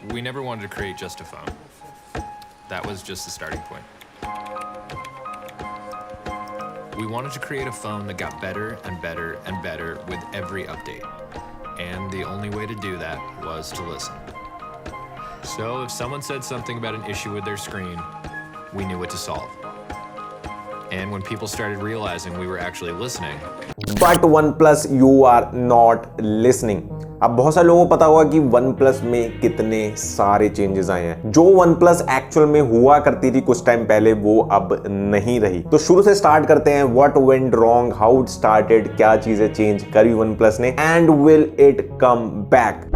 We never wanted to create just a phone. That was just the starting point. We wanted to create a phone that got better and better and better with every update. And the only way to do that was to listen. So if someone said something about an issue with their screen, we knew what to solve. And when people started realizing we were actually listening, But OnePlus, you are not listening. अब बहुत सारे लोगों को पता होगा कि OnePlus में कितने सारे चेंजेस आए हैं। जो OnePlus एक्चुअल में हुआ करती थी कुछ टाइम पहले, वो अब नहीं रही। तो शुरू से स्टार्ट करते हैं। What went wrong, how it started, क्या चीजें चेंज करी OnePlus ने, and will it come back.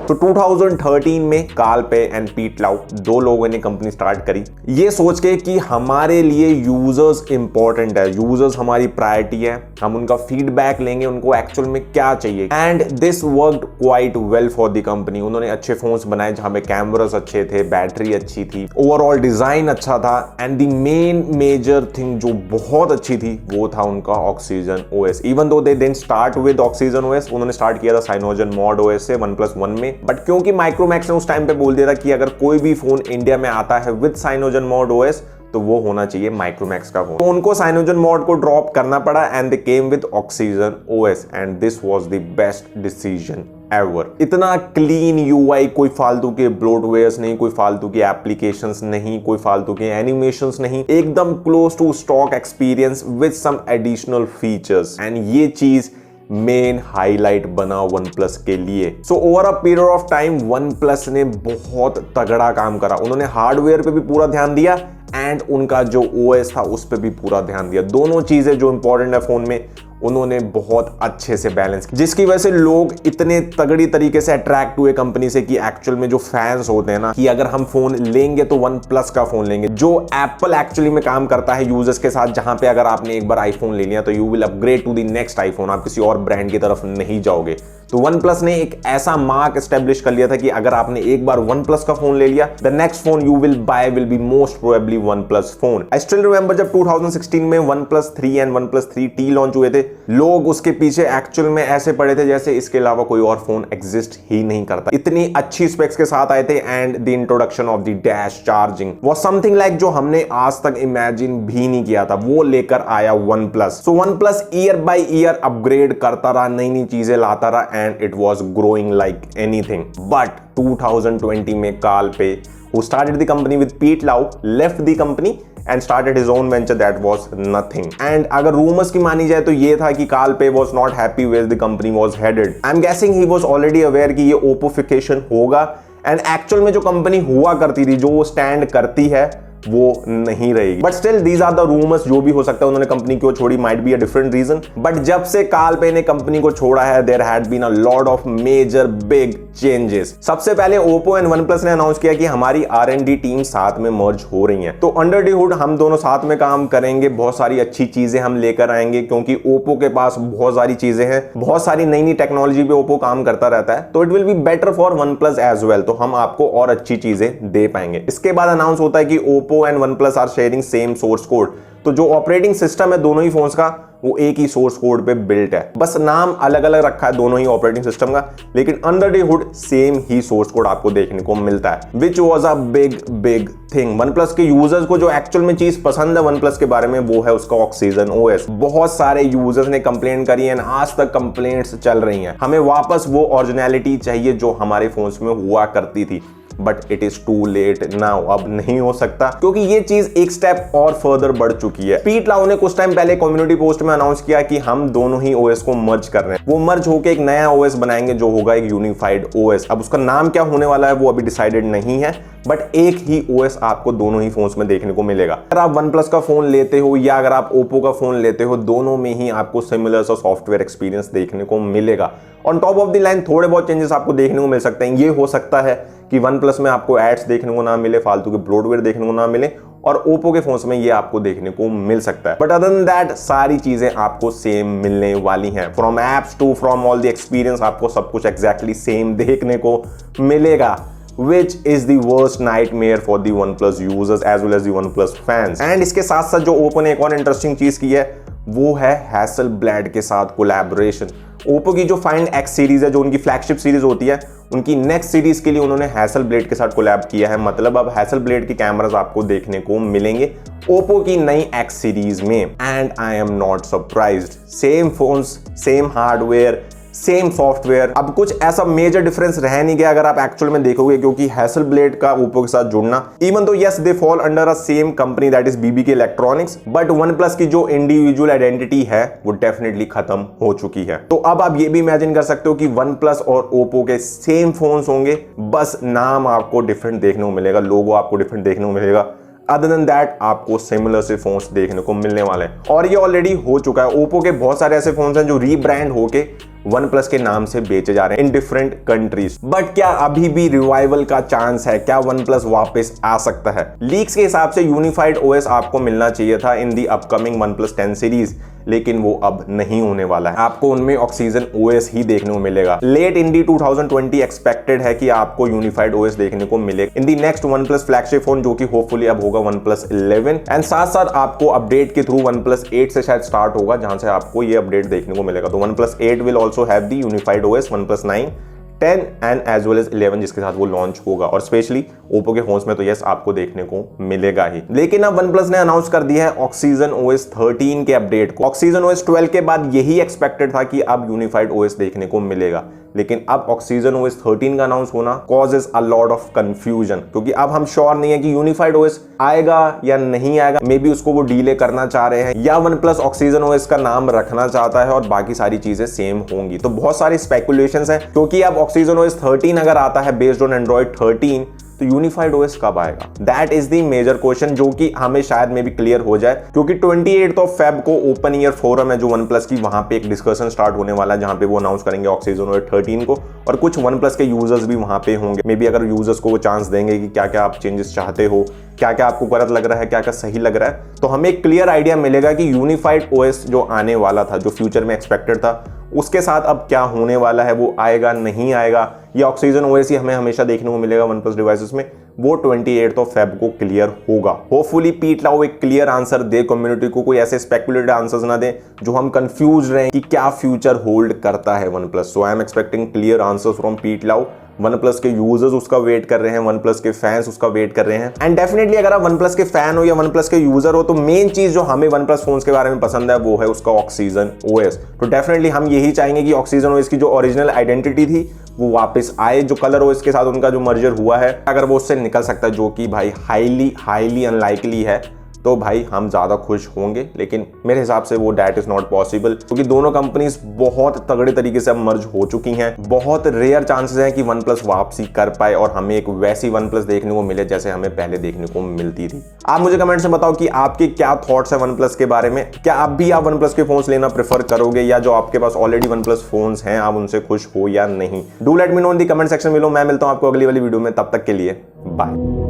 तो 2013 में कार्ल पे एंड पीट लाउ, दो लोगों ने कंपनी स्टार्ट करी ये सोच के कि हमारे लिए यूजर्स इंपॉर्टेंट है, यूजर्स हमारी प्रायोरिटी है, हम उनका फीडबैक लेंगे, उनको एक्चुअल में क्या चाहिए। And this worked quite well for the company. उन्होंने अच्छे फोन्स बनाए जहां पे कैमरास अच्छे थे, बैटरी अच्छी थी, ओवरऑल डिजाइन अच्छा था, and the main major thing जो बहुत अच्छी थी वो था उनका oxygen OS. Even though they didn't start with oxygen OS, उन्होंने स्टार्ट किया था साइनोजन मॉड ओएस से OnePlus 1 में, बट क्योंकि माइक्रोमैक्स ने उस टाइम पे बोल दिया था कि अगर कोई भी फोन इंडिया में आता है विद साइनोजन मॉड ओएस तो वो होना चाहिए माइक्रोमैक्स का फोन, तो उनको साइनोजन मॉड को ड्रॉप करना पड़ा and they came with oxygen OS and this was the best decision ever. इतना क्लीन यूआई, कोई फालतू के ब्लोटवेयर्स नहीं, कोई फालतू की एप्लीकेशंस नहीं, कोई फालतू के एनिमेशंस नहीं, एकदम close to stock experience with some additional features, and ये चीज मेन हाईलाइट बना OnePlus के लिए। So over a period of time OnePlus ने बहुत तगड़ा काम करा। उन्होंने हार्डवेयर पे भी पूरा ध्यान दिया एंड उनका जो OS था उस पे भी पूरा ध्यान दिया। दोनों चीजें जो इंपॉर्टेंट है फोन में उन्होंने बहुत अच्छे से बैलेंस किया, जिसकी वजह से लोग इतने तगड़ी तरीके से अट्रैक्ट हुए कंपनी से कि एक्चुअल में जो फैंस होते हैं ना, कि अगर हम फोन लेंगे तो OnePlus का फोन लेंगे। जो एप्पल एक्चुअली में काम करता है यूजर्स के साथ, जहां पे अगर आपने एक बार आईफोन ले लिया तो you will upgrade to the next iPhone, आप किसी और ब्रांड की तरफ नहीं जाओगे। तो OnePlus ने एक ऐसा मार्क एस्टेब्लिश कर लिया था कि अगर आपने एक बार OnePlus का फोन ले लिया, the next phone you will buy will be most probably OnePlus phone. I still remember जब 2016 में OnePlus 3 and OnePlus 3T launch हुए थे, लोग उसके पीछे एक्चुअल में ऐसे पड़े थे जैसे इसके अलावा कोई और फोन एग्जिस्ट ही नहीं करता। इतनी अच्छी स्पेक्स के साथ आए थे and the introduction of the dash charging was something like जो हमने आज तक इमेजिन भी नहीं किया था, वो लेकर आया OnePlus। So OnePlus year by year upgrade करता रहा, नई नई चीजें लाता रहा and it was growing like anything. But 2020 में कार्ल पे, who started the company with Pete Lau, left the company and started his own venture that was nothing. And अगर rumors की मानी जाए तो ये था कि कार्ल पे was not happy where the company was headed. I'm guessing he was already aware कि ये ओपोफिकेशन होगा एंड एक्चुअल में जो कंपनी हुआ करती थी, जो वो स्टैंड करती है, वो नहीं रहेगी। But still these are the rumours, जो भी हो सकता है। उन्होंने कंपनी क्यों छोड़ी, might be a different reason, but जब से कार्ल पे ने कंपनी को छोड़ा है, there had been a lot of major big changes. सबसे पहले ओप्पो एंड OnePlus ने अनाउंस किया कि हमारी R&D टीम साथ में मर्ज हो रही है, तो अंडर द हुड हम दोनों साथ में काम करेंगे, बहुत सारी अच्छी चीजें हम लेकर आएंगे, क्योंकि ओप्पो के पास बहुत सारी चीजें हैं, बहुत सारी नई नई टेक्नोलॉजी पे ओप्पो काम करता रहता है, तो it will be better for OnePlus as well, तो हम आपको और अच्छी चीजें दे पाएंगे। इसके बाद अनाउंस होता है कि Oppo and OnePlus are sharing same source code, तो जो ऑपरेटिंग सिस्टम है दोनों ही फोन्स का वो एक ही सोर्स कोड पे बिल्ट है, बस नाम अलग अलग रखा है दोनों ही ऑपरेटिंग सिस्टम का, लेकिन under the hood same he source code आपको देखने को मिलता है, which was a big big thing. OnePlus के यूजर्स को जो एक्चुअल में चीज पसंद है OnePlus के बारे में, वो है उसका ऑक्सीजन ओएस। बहुत सारे यूजर्स ने कंप्लेंट करी है, आज तक कंप्लेंट्स चल रही हैं, हमें वापस वो ओरिजिनलिटी चाहिए जो हमारे फोन्स में हुआ करती थी, but it is too late now, अब नहीं हो सकता, क्योंकि ये चीज एक स्टेप और फर्दर बढ़ चुकी है। पीट लाउ ने कुछ टाइम पहले कम्युनिटी पोस्ट में अनाउंस किया कि हम दोनों ही ओएस को मर्ज कर रहे हैं, वो मर्ज होकर एक नया ओएस बनाएंगे जो होगा एक यूनिफाइड ओएस। अब उसका नाम क्या होने वाला है वो अभी डिसाइडेड नहीं है, बट एक ही ओएस आपको दोनों ही फोन्स में देखने को मिलेगा। अगर आप OnePlus का फोन लेते हो या अगर आप ओप्पो का फोन लेते हो, दोनों में ही आपको सिमिलर सा सॉफ्टवेयर एक्सपीरियंस देखने को मिलेगा। On top of the line थोड़े बहुत चेंजेस आपको देखने को मिल सकते हैं। ये हो सकता है कि OnePlus में आपको एड्स देखने को ना मिले, फालतू के ब्लोटवेयर देखने को ना मिले, और ओप्पो के फोन्स में ये आपको देखने को मिल सकता है। बट अदर देन दैट सारी चीजें आपको सेम मिलने वाली हैं, from apps to from all the experience, आपको सब कुछ एग्जैक्टली सेम देखने को मिलेगा, which is the worst nightmare for the OnePlus users as well as the OnePlus fans। And इसके साथ साथ जो ओप्पो ने एक और इंटरेस्टिंग चीज की है वो है हैसलब्लैड के साथ कोलैबोरेशन। ओप्पो की जो फाइंड एक्स सीरीज है, जो उनकी फ्लैगशिप सीरीज होती है, उनकी नेक्स्ट सीरीज के लिए उन्होंने हैसलब्लेड के साथ कोलैब किया है। मतलब अब हैसलब्लेड के कैमरास आपको देखने को मिलेंगे ओप्पो की नई एक्स सीरीज में। And I am not surprised, same phones, same hardware, same software. अब कुछ ऐसा मेजर डिफरेंस रह नहीं गया अगर आप एक्चुअल में देखोगे, क्योंकि हैसलब्लेड का ओप्पो के साथ जुड़ना, इवन तो yes they fall under a same company that is BBK electronics, but OnePlus की जो इंडिविजुअल आइडेंटिटी है वो डेफिनेटली खत्म हो चुकी है। तो अब आप ये भी इमेजिन कर सकते हो कि OnePlus और ओप्पो के सेम फोन्स होंगे, बस नाम आपको डिफरेंट देखने को मिलेगा, लोगो आपको डिफरेंट देखने को मिलेगा। अदर देन दैट आपको सिमिलर से फोन्स देखने को मिलने वाले हैं, और ये ऑलरेडी हो चुका है। ओप्पो के बहुत सारे ऐसे फोन्स हैं जो रीब्रांड होके OnePlus के नाम से बेचे जा रहे हैं इन डिफरेंट कंट्रीज। बट क्या अभी भी रिवाइवल का चांस है? क्या OnePlus वापस आ सकता है? लीक्स के हिसाब से यूनिफाइड OS आपको मिलना चाहिए था इन दी अपकमिंग OnePlus 10 सीरीज, लेकिन वो अब नहीं होने वाला है। आपको उनमें ऑक्सीजन OS ही देखने को मिलेगा। लेट इन दी 2020 एक्सपेक्टेड है कि आपको यूनिफाइड OS देखने को मिलेगा in the next OnePlus flagship phone, जो कि होपफुली अब होगा OnePlus 11। एंड साथ साथ आपको अपडेट के थ्रू OnePlus 8 से शायद स्टार्ट होगा, जहां से आपको ये अपडेट देखने को मिलेगा। तो OnePlus 8 will also have the unified OS, OnePlus 9, 10 and as well as 11 जिसके साथ वो लॉन्च होगा। और स्पेशली ओप्पो के फोन्स में तो यस आपको देखने को मिलेगा ही। लेकिन अब OnePlus ने अनाउंस कर दिया है ऑक्सीजन OS 13 के अपडेट को। ऑक्सीजन OS 12 के बाद यही एक्सपेक्टेड था कि अब यूनिफाइड OS देखने को मिलेगा, लेकिन अब ऑक्सीजन OS 13 का अनाउंस होना causes a lot of confusion, क्योंकि अब हम श्योर नहीं है कि यूनिफाइड OS आएगा या नहीं आएगा। मे बी उसको वो डीले करना चाह रहे हैं, या OnePlus ऑक्सीजन OS का नाम रखना चाहता है और बाकी सारी चीजें सेम होंगी। तो बहुत सारी स्पेकुलेशंस हैं, क्योंकि अब ऑक्सीजन OS 13 अगर आता है बेस्ड ऑन एंड्रॉइड 13, तो यूनिफाइड OS कब आएगा? That is the major question, जो कि हमें शायद में भी क्लियर हो जाए, क्योंकि 28 फेब को ओपन ईयर फोरम है जो OnePlus की, वहां पे एक डिस्कशन स्टार्ट होने वाला है, जहां पे वो अनाउंस करेंगे ऑक्सीजन OS 13 को, और कुछ OnePlus के यूजर्स भी वहां पे होंगे। मे बी अगर यूजर्स को वो चांस देंगे कि क्या क्या आप चेंजेस चाहते हो, क्या क्या आपको गलत लग रहा है, क्या क्या सही लग रहा है, तो हमें एक क्लियर आइडिया मिलेगा कि यूनिफाइड OS जो आने वाला था, जो फ्यूचर में एक्सपेक्टेड था, उसके साथ अब क्या होने वाला है, वो आएगा नहीं आएगा, या ऑक्सीजन OS ही हमें हमेशा देखने को मिलेगा OnePlus डिवाइसेस में, वो 28 फेब को क्लियर होगा। होपफुली पीट लाओ एक क्लियर आंसर दे कम्युनिटी को, कोई ऐसे स्पेकुलेटेड आंसर्स ना दे जो हम कंफ्यूज रहे कि क्या फ्यूचर होल्ड करता है OnePlus। So I am expecting clear answers from पीट लाओ। OnePlus के यूजर्स उसका वेट कर रहे हैं, OnePlus के फैंस उसका वेट कर रहे हैं। एंड डेफिनेटली अगर आप OnePlus के फैन हो या OnePlus के यूजर हो, तो मेन चीज जो हमें OnePlus फोन्स के बारे में पसंद है वो है उसका ऑक्सीजन OS। तो डेफिनेटली हम यही चाहेंगे कि ऑक्सीजन OS की जो ओरिजिनल आइडेंटिटी थी वो वापस आए, जो कलर OS के साथ उनका जो मर्जर हुआ है, अगर वो उससे निकल सकता है, जो कि भाई हाईली अनलाइकली है, तो भाई हम ज्यादा खुश होंगे। लेकिन मेरे हिसाब से वो दैट इज नॉट पॉसिबल, क्योंकि दोनों कंपनीज बहुत तगड़े तरीके से अब मर्ज हो चुकी हैं। बहुत रेयर चांसेस हैं कि OnePlus वापसी कर पाए और हमें एक वैसी OnePlus देखने को मिले जैसे हमें पहले देखने को मिलती थी। आप मुझे कमेंट में बताओ कि आपके क्या थॉट्स है OnePlus के बारे में। क्या आप भी OnePlus के फोन्स लेना प्रेफर करोगे, या जो आपके पास ऑलरेडी OnePlus फोन्स हैं आप उनसे खुश हो या नहीं? Do let me know in the comment section. मैं मिलता हूं आपको अगली वाली वीडियो में, तब तक के लिए बाय।